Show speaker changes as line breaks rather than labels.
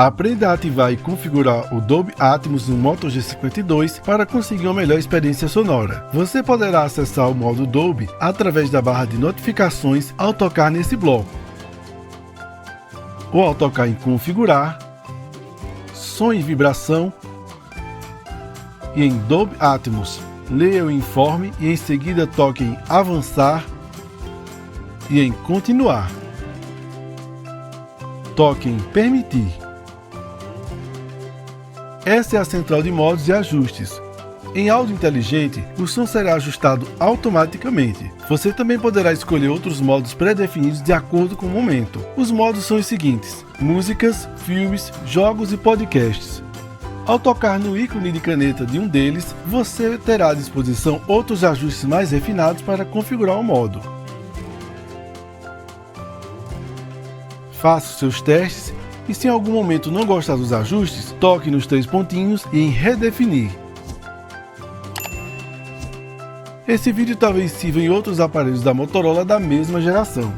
Aprenda a ativar e configurar o Dolby Atmos no Moto G52 para conseguir uma melhor experiência sonora. Você poderá acessar o modo Dolby através da barra de notificações ao tocar nesse bloco, ou ao tocar em Configurar, Som e Vibração, e em Dolby Atmos, leia o informe e em seguida toque em Avançar e em Continuar. Toque em Permitir. Essa é a central de modos e ajustes. Em áudio inteligente, o som será ajustado automaticamente. Você também poderá escolher outros modos pré-definidos de acordo com o momento. Os modos são os seguintes: músicas, filmes, jogos e podcasts. Ao tocar no ícone de caneta de um deles, você terá à disposição outros ajustes mais refinados para configurar o modo. Faça os seus testes e, se em algum momento não gostar dos ajustes, toque nos 3 pontinhos e em Redefinir. Esse vídeo talvez sirva em outros aparelhos da Motorola da mesma geração.